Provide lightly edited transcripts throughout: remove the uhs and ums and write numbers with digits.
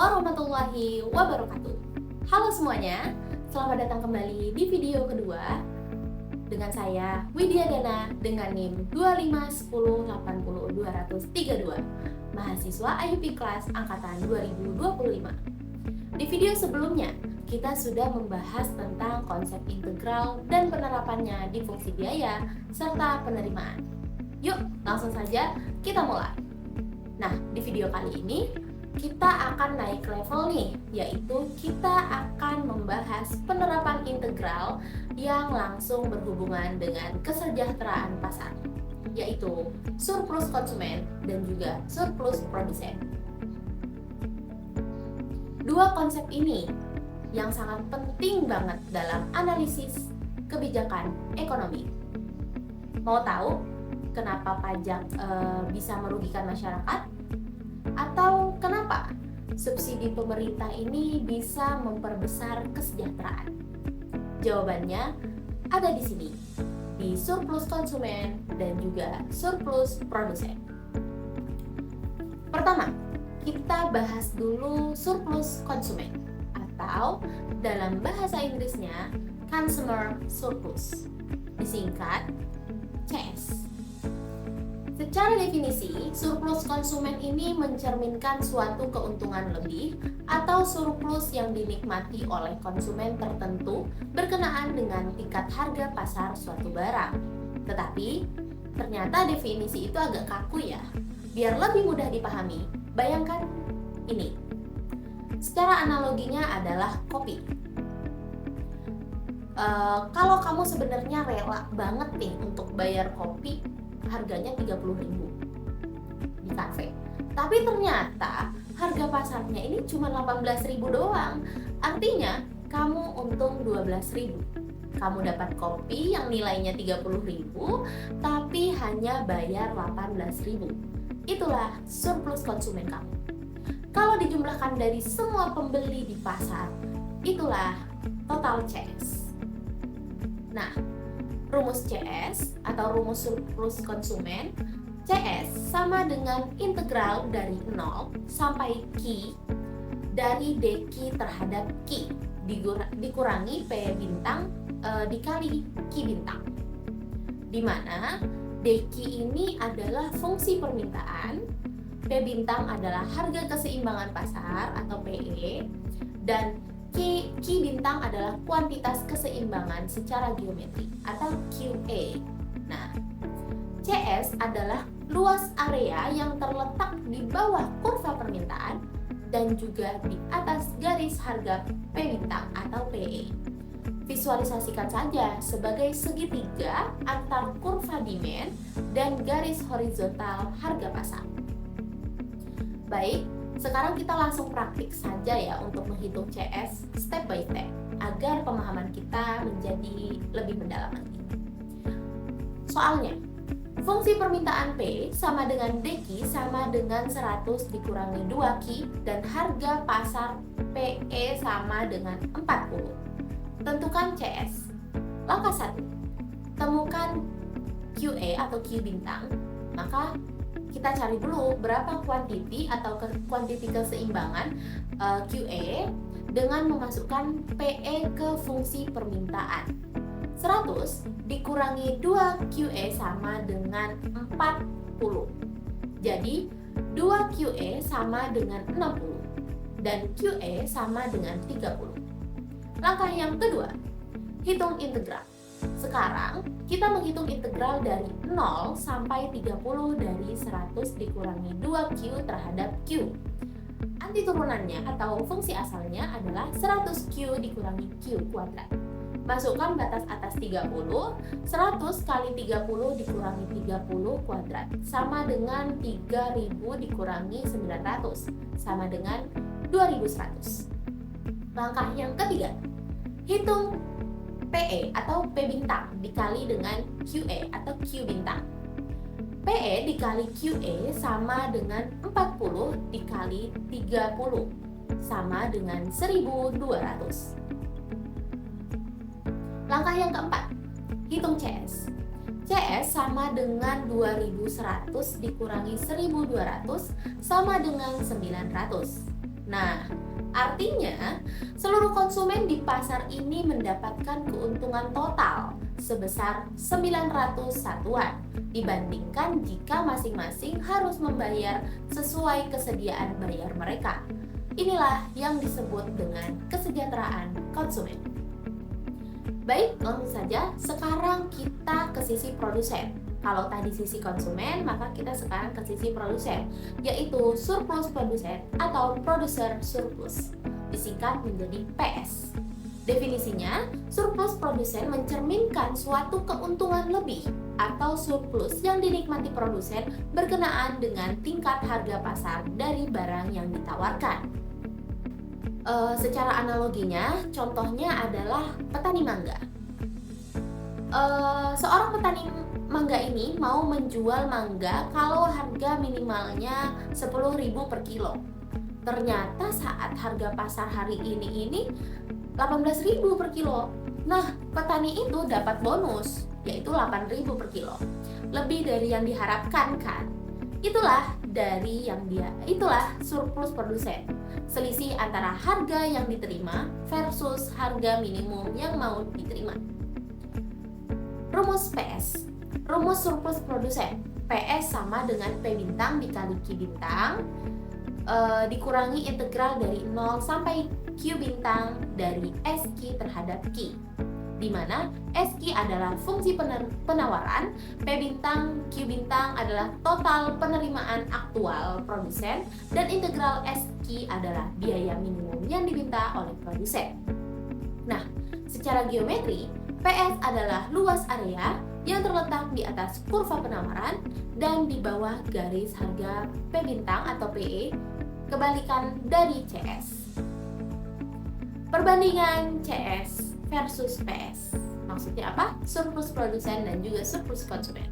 warahmatullahi wabarakatuh. Halo semuanya, selamat datang kembali di video kedua dengan saya Widya Dana dengan NIM 251080232, mahasiswa IUP kelas angkatan 2025. Di video sebelumnya, kita sudah membahas tentang konsep integral dan penerapannya di fungsi biaya serta penerimaan. Yuk, langsung saja kita mulai. Nah, di video kali ini kita akan naik level nih, yaitu kita akan membahas penerapan integral yang langsung berhubungan dengan kesejahteraan pasar, yaitu surplus konsumen dan juga surplus produsen. Dua konsep ini yang sangat penting banget dalam analisis kebijakan ekonomi. Mau tahu kenapa pajak bisa merugikan masyarakat? Atau kenapa subsidi pemerintah ini bisa memperbesar kesejahteraan? Jawabannya ada di sini, di surplus konsumen dan juga surplus produsen. Pertama, kita bahas dulu surplus konsumen atau dalam bahasa Inggrisnya consumer surplus, disingkat CS. Secara definisi, surplus konsumen ini mencerminkan suatu keuntungan lebih atau surplus yang dinikmati oleh konsumen tertentu berkenaan dengan tingkat harga pasar suatu barang. Tetapi, ternyata definisi itu agak kaku ya. Biar lebih mudah dipahami, bayangkan ini. Secara analoginya adalah kopi. Kalau kamu sebenarnya rela banget nih untuk bayar kopi harganya 30.000 di kafe, tapi ternyata harga pasarnya ini cuma 18.000 doang. Artinya kamu untung 12.000. Kamu dapat kopi yang nilainya 30.000 tapi hanya bayar 18.000. Itulah surplus konsumen kamu. Kalau dijumlahkan dari semua pembeli di pasar, itulah total CS. Nah, rumus CS atau rumus surplus konsumen, CS sama dengan integral dari 0 sampai Q dari DQ terhadap Q dikurangi P bintang dikali Q bintang, di mana DQ ini adalah fungsi permintaan, P bintang adalah harga keseimbangan pasar atau PE, dan Q bintang adalah kuantitas keseimbangan secara geometri atau QA. Nah, CS adalah luas area yang terletak di bawah kurva permintaan dan juga di atas garis harga P bintang atau PE. Visualisasikan saja sebagai segitiga antar kurva demand dan garis horizontal harga pasar. Baik, sekarang kita langsung praktik saja ya untuk menghitung CS step by step agar pemahaman kita menjadi lebih mendalam lagi. Soalnya, fungsi permintaan P sama dengan DQ sama dengan 100 dikurangi 2Q dan harga pasar PE sama dengan 40. Tentukan CS. Langkah 1. Temukan QA atau Q bintang. Maka kita cari dulu berapa kuantiti atau kuantiti keseimbangan QA dengan memasukkan PE ke fungsi permintaan. 100 dikurangi 2 QA sama dengan 40. Jadi 2 QA sama dengan 60 dan QA sama dengan 30. Langkah yang kedua, hitung integral. Sekarang kita menghitung integral dari 0 sampai 30 dari 100 dikurangi 2Q terhadap Q. Antiturunannya atau fungsi asalnya adalah 100Q dikurangi Q kuadrat. Masukkan batas atas 30, 100 kali 30 dikurangi 30 kuadrat sama dengan 3000 dikurangi 900 sama dengan 2100. Langkah yang ketiga, hitung PE atau P bintang dikali dengan QE atau Q bintang. PE dikali QE sama dengan 40 dikali 30 sama dengan 1200. Langkah yang keempat, hitung CS. CS sama dengan 2100 dikurangi 1200 sama dengan 900. Nah, artinya seluruh konsumen di pasar ini mendapatkan keuntungan total sebesar 900 satuan dibandingkan jika masing-masing harus membayar sesuai kesediaan bayar mereka. Inilah yang disebut dengan kesejahteraan konsumen. Baik, langsung saja sekarang kita ke sisi produsen. Kalau tadi sisi konsumen, maka kita sekarang ke sisi produsen, yaitu surplus produsen atau producer surplus, disingkat menjadi PS. Definisinya, surplus produsen mencerminkan suatu keuntungan lebih atau surplus yang dinikmati produsen berkenaan dengan tingkat harga pasar dari barang yang ditawarkan. Secara analoginya, contohnya adalah petani mangga. Seorang petani mangga ini mau menjual mangga kalau harga minimalnya 10.000 per kilo. Ternyata saat harga pasar hari ini 18.000 per kilo. Nah, petani itu dapat bonus, yaitu 8.000 per kilo. Lebih dari yang diharapkan kan? Itulah surplus produsen. Selisih antara harga yang diterima versus harga minimum yang mau diterima. Rumus PS. Rumus surplus produsen. PS sama dengan P bintang dikali Q bintang dikurangi integral dari 0 sampai Q bintang dari SQ terhadap Q, di mana SQ adalah fungsi penawaran, P bintang, Q bintang adalah total penerimaan aktual produsen, dan integral SQ adalah biaya minimum yang diminta oleh produsen. Nah, secara geometri, PS adalah luas area yang terletak di atas kurva penawaran dan di bawah garis harga P bintang atau PE, kebalikan dari CS. Perbandingan CS versus PS. Maksudnya apa? Surplus produsen dan juga surplus konsumen.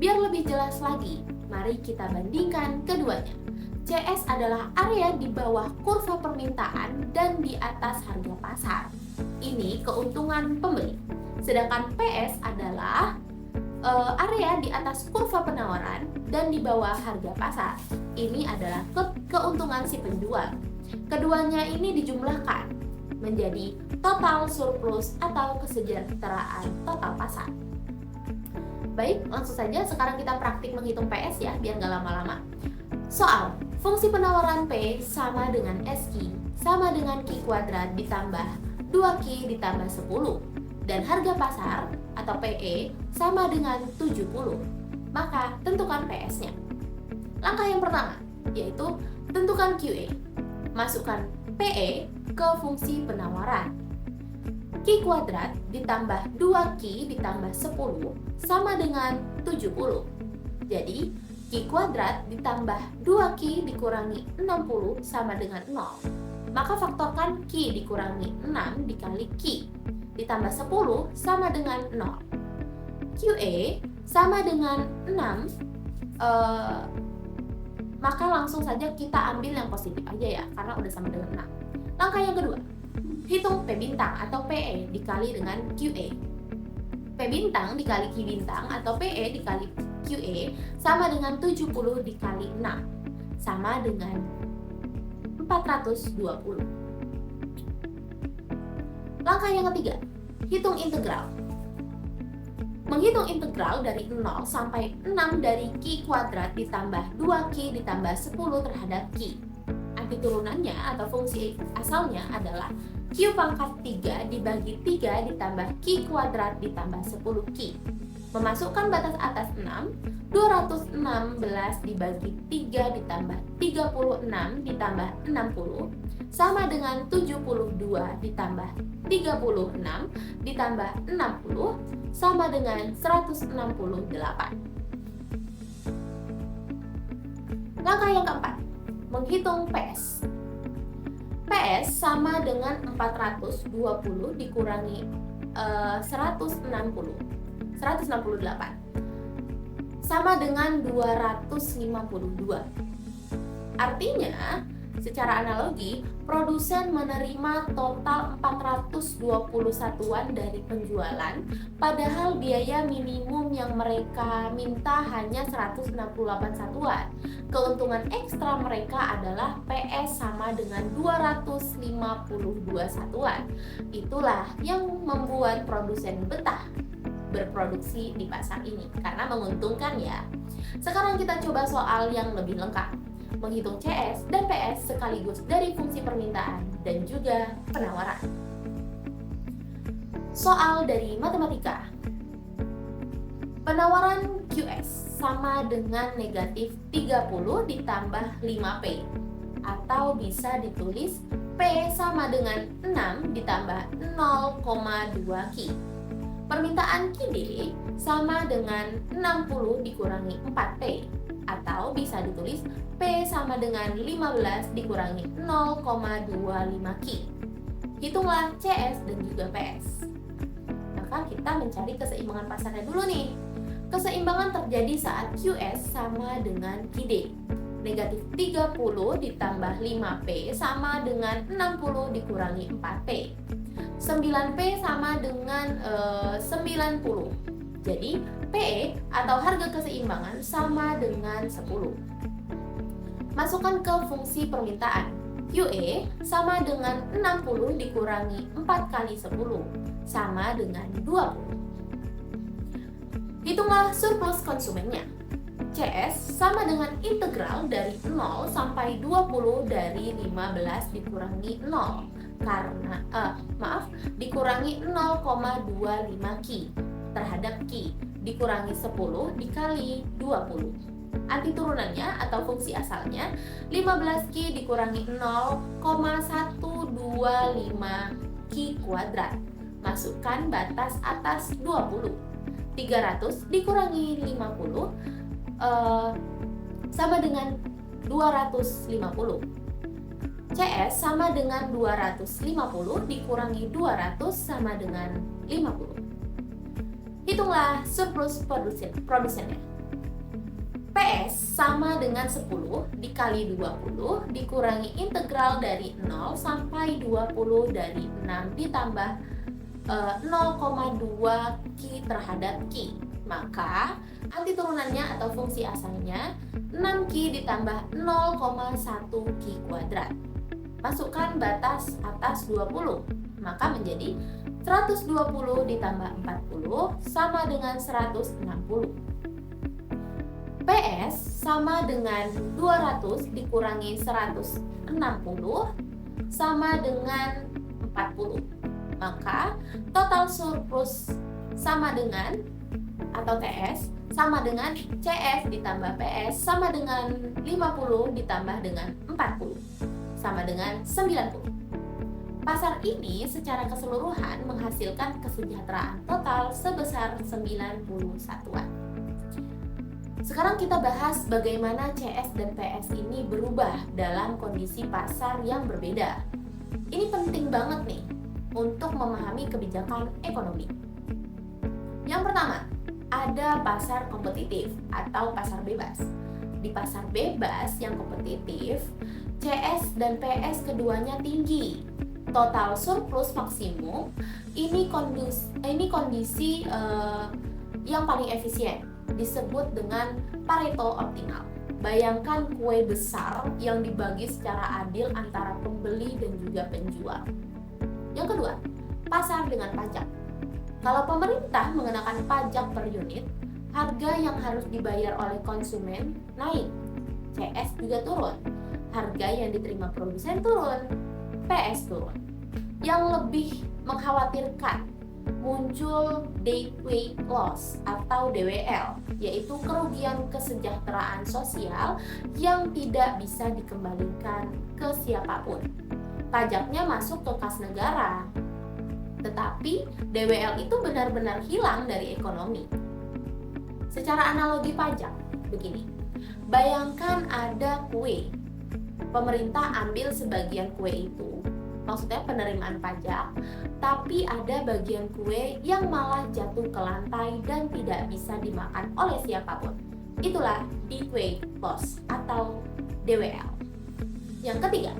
Biar lebih jelas lagi, mari kita bandingkan keduanya. CS adalah area di bawah kurva permintaan dan di atas harga pasar. Ini keuntungan pembeli. Sedangkan PS adalah area di atas kurva penawaran dan di bawah harga pasar. Ini adalah keuntungan si penjual. Keduanya ini dijumlahkan menjadi total surplus atau kesejahteraan total pasar. Baik, langsung saja sekarang kita praktik menghitung PS ya, biar nggak lama-lama. Soal, fungsi penawaran P sama dengan SQ sama dengan Q kuadrat ditambah 2Q ditambah 10, dan harga pasar atau PE sama dengan 70. Maka tentukan PS-nya. Langkah yang pertama yaitu tentukan QE. Masukkan PE ke fungsi penawaran. Q kuadrat ditambah 2Q ditambah 10 sama dengan 70. Jadi, Q kuadrat ditambah 2Q dikurangi 60 sama dengan 0. Maka faktorkan Q dikurangi 6 dikali Q ditambah 10 sama dengan 0. QE sama dengan 6, maka langsung saja kita ambil yang positif aja ya, karena udah sama dengan 6. Langkah yang kedua, hitung P bintang atau PE dikali dengan QE. P bintang dikali Q bintang atau PE dikali QE sama dengan 70 dikali 6, sama dengan 420. Langkah yang ketiga, hitung integral. Menghitung integral dari 0 sampai 6 dari Q kuadrat ditambah 2Q ditambah 10 terhadap Q. Arti turunannya atau fungsi asalnya adalah Q pangkat 3 dibagi 3 ditambah Q kuadrat ditambah 10Q. Memasukkan batas atas 6, 216 dibagi 3 ditambah 36 ditambah 60 sama dengan 72 ditambah 36 ditambah 60 sama dengan 168. Langkah yang keempat, menghitung PS. PS sama dengan 420 dikurangi 168 sama dengan 252. Artinya Secara analogi, produsen menerima total 420 satuan dari penjualan, padahal biaya minimum yang mereka minta hanya 168 satuan. Keuntungan ekstra mereka adalah PS sama dengan 252 satuan. Itulah yang membuat produsen betah berproduksi di pasar ini, karena menguntungkan ya. Sekarang kita coba soal yang lebih lengkap, menghitung CS dan PS sekaligus dari fungsi permintaan dan juga penawaran. Soal dari matematika. Penawaran QS sama dengan negatif 30 ditambah 5P, atau bisa ditulis P sama dengan 6 ditambah 0,2 Q. Permintaan QD sama dengan 60 dikurangi 4P, atau bisa ditulis P sama dengan 15 dikurangi 0,25 Q. Hitunglah CS dan juga PS. Maka kita mencari keseimbangan pasarnya dulu nih. Keseimbangan terjadi saat QS sama dengan QD. Negatif 30 ditambah 5P sama dengan 60 dikurangi 4P. 9P sama dengan 90. Jadi PE atau harga keseimbangan sama dengan 10. Masukkan ke fungsi permintaan. QE sama dengan 60 dikurangi 4 kali 10 sama dengan 20. Hitunglah surplus konsumennya. CS sama dengan integral dari 0 sampai 20 dari 15 dikurangi 0 dikurangi 0,25 Q terhadap Q dikurangi 10 dikali 20. Arti turunannya atau fungsi asalnya 15Q dikurangi 0,125 Q kuadrat. Masukkan batas atas 20. 300 dikurangi 50 sama dengan 250. CS sama dengan 250 dikurangi 200 sama dengan 50. Hitunglah surplus produsennya. PS sama dengan 10 dikali 20 dikurangi integral dari 0 sampai 20 dari 6 ditambah 0,2 Q terhadap Q. Maka arti turunannya atau fungsi asalnya 6Q ditambah 0,1 Q kuadrat. Masukkan batas atas 20, maka menjadi 120 ditambah 40 sama dengan 160. PS sama dengan 200 dikurangi 160 sama dengan 40. Maka total surplus sama dengan atau TS sama dengan CS ditambah PS sama dengan 50 ditambah dengan 40 sama dengan 90. Pasar ini secara keseluruhan menghasilkan kesejahteraan total sebesar 90 satuan. Sekarang kita bahas bagaimana CS dan PS ini berubah dalam kondisi pasar yang berbeda. Ini penting banget nih untuk memahami kebijakan ekonomi. Yang pertama, ada pasar kompetitif atau pasar bebas. Di pasar bebas yang kompetitif, CS dan PS keduanya tinggi. Total surplus maksimum ini kondisi yang paling efisien, disebut dengan Pareto optimal. Bayangkan kue besar yang dibagi secara adil antara pembeli dan juga penjual. Yang kedua, pasar dengan pajak. Kalau pemerintah mengenakan pajak per unit, harga yang harus dibayar oleh konsumen naik. CS juga turun. Harga yang diterima produsen turun. PS turun. Yang lebih mengkhawatirkan, muncul dead weight loss atau DWL, yaitu kerugian kesejahteraan sosial yang tidak bisa dikembalikan ke siapapun. Pajaknya masuk ke kas negara, tetapi DWL itu benar-benar hilang dari ekonomi. Secara analogi pajak, begini. Bayangkan ada kue. Pemerintah ambil sebagian kue itu, maksudnya penerimaan pajak, tapi ada bagian kue yang malah jatuh ke lantai dan tidak bisa dimakan oleh siapapun. Itulah dead weight loss atau DWL. Yang ketiga,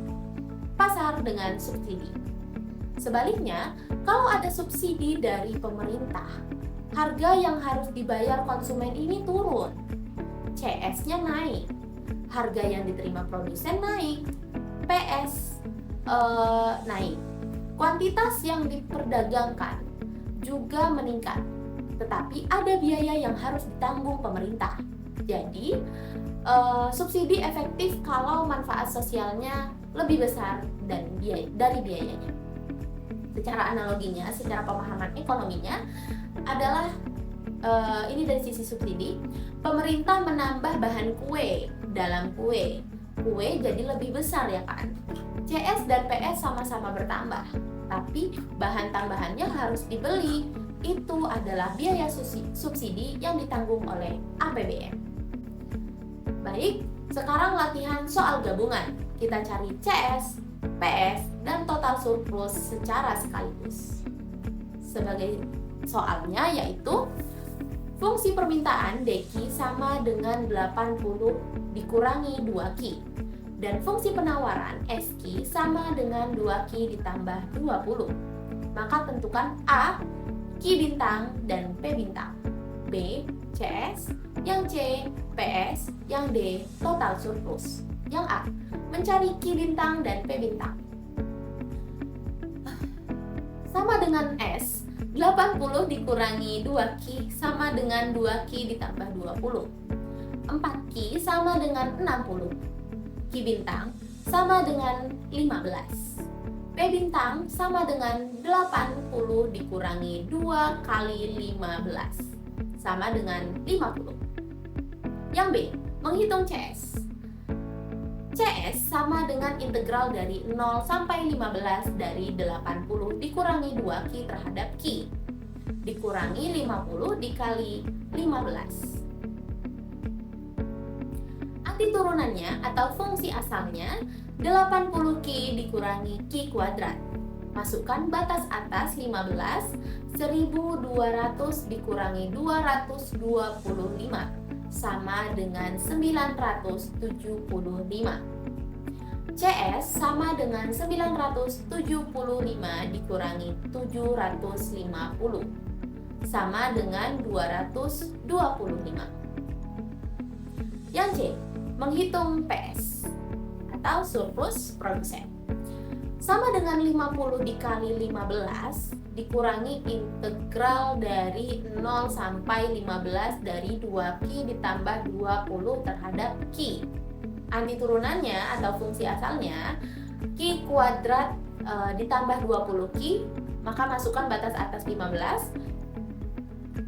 pasar dengan subsidi. Sebaliknya, kalau ada subsidi dari pemerintah, harga yang harus dibayar konsumen ini turun. CS-nya naik, harga yang diterima produsen naik, PS naik. Kuantitas yang diperdagangkan juga meningkat, tetapi ada biaya yang harus ditanggung pemerintah. Jadi, subsidi efektif kalau manfaat sosialnya lebih besar dari biayanya. Secara analoginya, secara pemahaman ekonominya adalah ini dari sisi subsidi, pemerintah menambah bahan kue dalam kue jadi lebih besar ya kan. CS dan PS sama-sama bertambah, tapi bahan tambahannya harus dibeli. Itu adalah biaya subsidi yang ditanggung oleh APBN. Baik, sekarang latihan soal gabungan. Kita cari CS, PS, dan total surplus secara sekaligus. Sebagai soalnya yaitu fungsi permintaan DQ sama dengan 80 dikurangi 2Q, dan fungsi penawaran SQ sama dengan 2Q ditambah 20. Maka tentukan A, Q bintang, dan P bintang, B, CS, yang C, PS, yang D, total surplus. Yang A, mencari Q bintang dan P bintang. Sama dengan S, 80 dikurangi 2Q sama dengan 2Q ditambah 20. 4Q sama dengan 60. Q bintang sama dengan 15. P bintang sama dengan 80 dikurangi 2 kali 15 sama dengan 50. Yang B, menghitung CS. CS sama dengan integral dari 0 sampai 15 dari 80 dikurangi 2Q terhadap Q dikurangi 50 dikali 15. Arti turunannya atau fungsi asalnya 80Q dikurangi Q kuadrat. Masukkan batas atas 15, 1200 dikurangi 225 sama dengan 975. CS sama dengan 975 dikurangi 750 sama dengan 225. Yang C, menghitung PS atau surplus produsen. Sama dengan 50 dikali 15 dikurangi integral dari 0 sampai 15 dari 2Q ditambah 20 terhadap Q. Arti turunannya atau fungsi asalnya Q kuadrat ditambah 20Q, maka masukkan batas atas 15,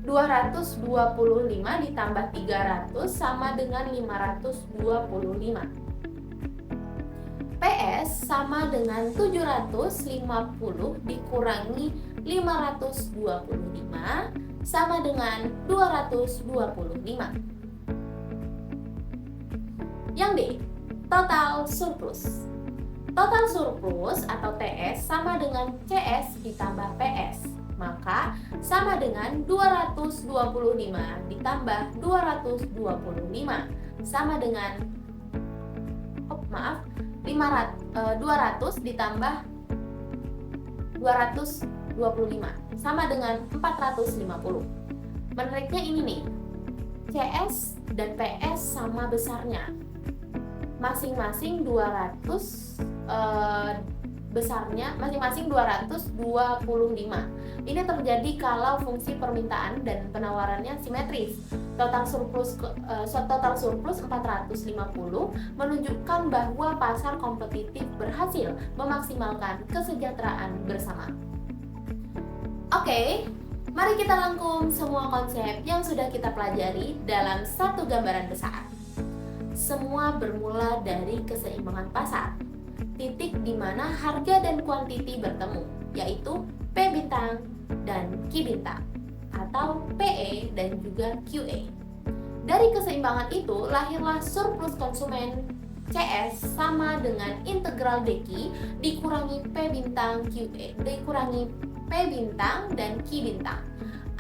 225 ditambah 300 sama dengan 525. PS sama dengan 750 dikurangi 525 sama dengan 225. Yang D, total surplus. Total surplus atau TS sama dengan CS ditambah PS, maka sama dengan 225 ditambah 225 sama dengan 200 ditambah 225 sama dengan 450. Menariknya ini nih, CS dan PS sama besarnya, masing-masing 200 besarnya masing-masing 225. Ini terjadi kalau fungsi permintaan dan penawarannya simetris. Total surplus 450 menunjukkan bahwa pasar kompetitif berhasil memaksimalkan kesejahteraan bersama. Oke, mari kita rangkum semua konsep yang sudah kita pelajari dalam satu gambaran besar. Semua bermula dari keseimbangan pasar, titik di mana harga dan kuantiti bertemu, yaitu P bintang dan Q bintang, atau PE dan juga QE. Dari keseimbangan itu lahirlah surplus konsumen CS sama dengan integral DQ dikurangi P bintang QE dikurangi P bintang dan Q bintang.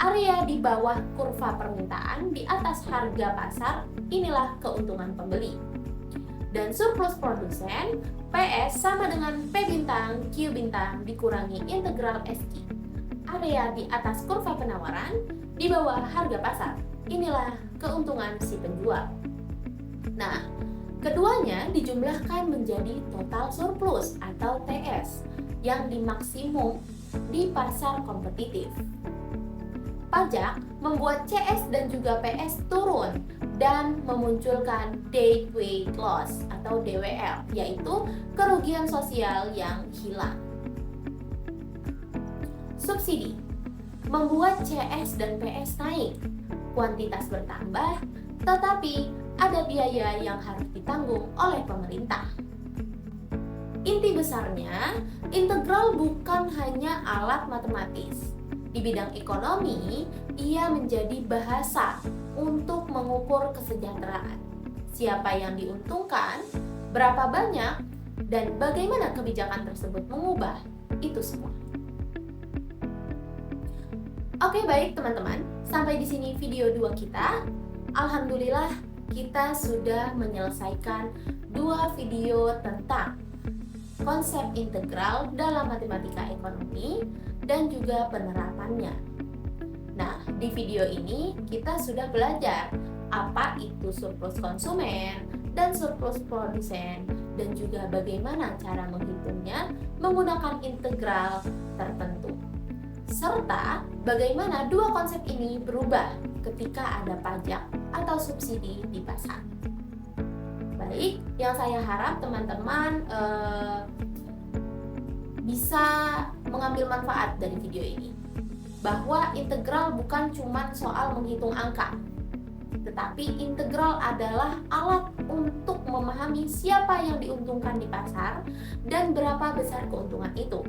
Area di bawah kurva permintaan di atas harga pasar, inilah keuntungan pembeli. Dan surplus produsen, PS sama dengan P bintang, Q bintang dikurangi integral SQ. Area di atas kurva penawaran, di bawah harga pasar. Inilah keuntungan si penjual. Nah, keduanya dijumlahkan menjadi total surplus atau TS yang dimaksimum di pasar kompetitif. Pajak membuat CS dan juga PS turun dan memunculkan dead weight loss atau DWL, yaitu kerugian sosial yang hilang. Subsidi membuat CS dan PS naik, kuantitas bertambah, tetapi ada biaya yang harus ditanggung oleh pemerintah. Inti besarnya, integral bukan hanya alat matematis. Di bidang ekonomi, ia menjadi bahasa untuk mengukur kesejahteraan. Siapa yang diuntungkan, berapa banyak, dan bagaimana kebijakan tersebut mengubah itu semua. Oke, baik teman-teman, sampai di sini video 2 kita. Alhamdulillah, kita sudah menyelesaikan 2 video tentang konsep integral dalam matematika ekonomi dan juga penerapannya. Nah, di video ini kita sudah belajar apa itu surplus konsumen dan surplus produsen, dan juga bagaimana cara menghitungnya menggunakan integral tertentu. Serta bagaimana 2 konsep ini berubah ketika ada pajak atau subsidi di pasar. Baik, yang saya harap teman-teman bisa mengambil manfaat dari video ini, bahwa integral bukan cuma soal menghitung angka, tetapi integral adalah alat untuk memahami siapa yang diuntungkan di pasar dan berapa besar keuntungan itu.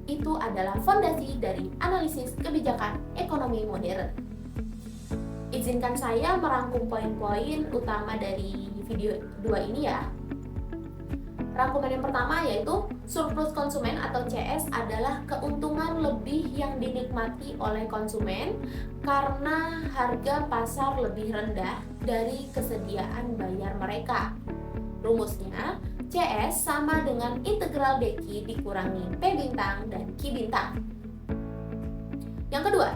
Itu adalah fondasi dari analisis kebijakan ekonomi modern. Izinkan saya merangkum poin-poin utama dari video 2 ini ya. Rangkuman yang pertama yaitu surplus konsumen atau CS adalah keuntungan lebih yang dinikmati oleh konsumen karena harga pasar lebih rendah dari kesediaan bayar mereka. Rumusnya, CS sama dengan integral DQ dikurangi P bintang dan Q bintang. Yang kedua,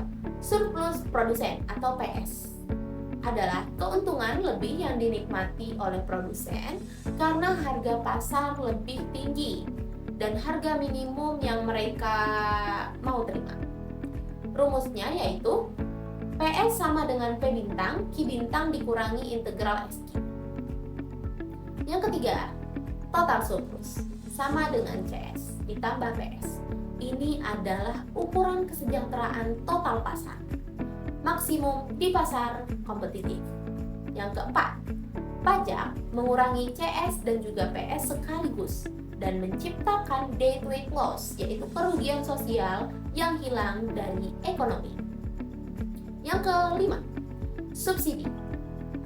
surplus produsen atau PS adalah keuntungan lebih yang dinikmati oleh produsen karena harga pasar lebih tinggi dan harga minimum yang mereka mau terima. Rumusnya yaitu PS sama dengan P bintang, Q bintang dikurangi integral SQ. Yang ketiga, total surplus sama dengan CS ditambah PS. Ini adalah ukuran kesejahteraan total pasar, maksimum di pasar kompetitif. Yang keempat, pajak mengurangi CS dan juga PS sekaligus dan menciptakan dead weight loss, yaitu kerugian sosial yang hilang dari ekonomi. Yang kelima, subsidi.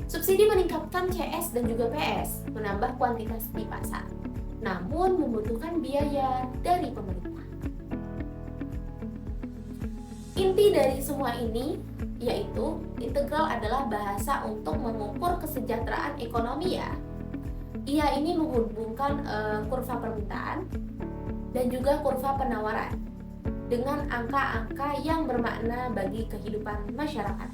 Subsidi meningkatkan CS dan juga PS, menambah kuantitas di pasar, namun membutuhkan biaya dari pemerintah. Inti dari semua ini yaitu integral adalah bahasa untuk mengukur kesejahteraan ekonomi ya. Ia ini menghubungkan kurva permintaan dan juga kurva penawaran dengan angka-angka yang bermakna bagi kehidupan masyarakat.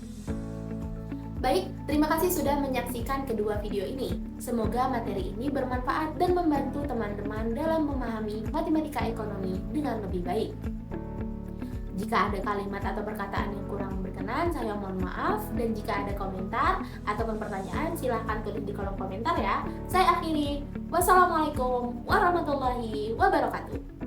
Baik, terima kasih sudah menyaksikan kedua video ini. Semoga materi ini bermanfaat dan membantu teman-teman dalam memahami matematika ekonomi dengan lebih baik. Jika ada kalimat atau perkataan yang kurang berkenan, saya mohon maaf. Dan jika ada komentar ataupun pertanyaan, silahkan tulis di kolom komentar ya. Saya akhiri. Wassalamualaikum warahmatullahi wabarakatuh.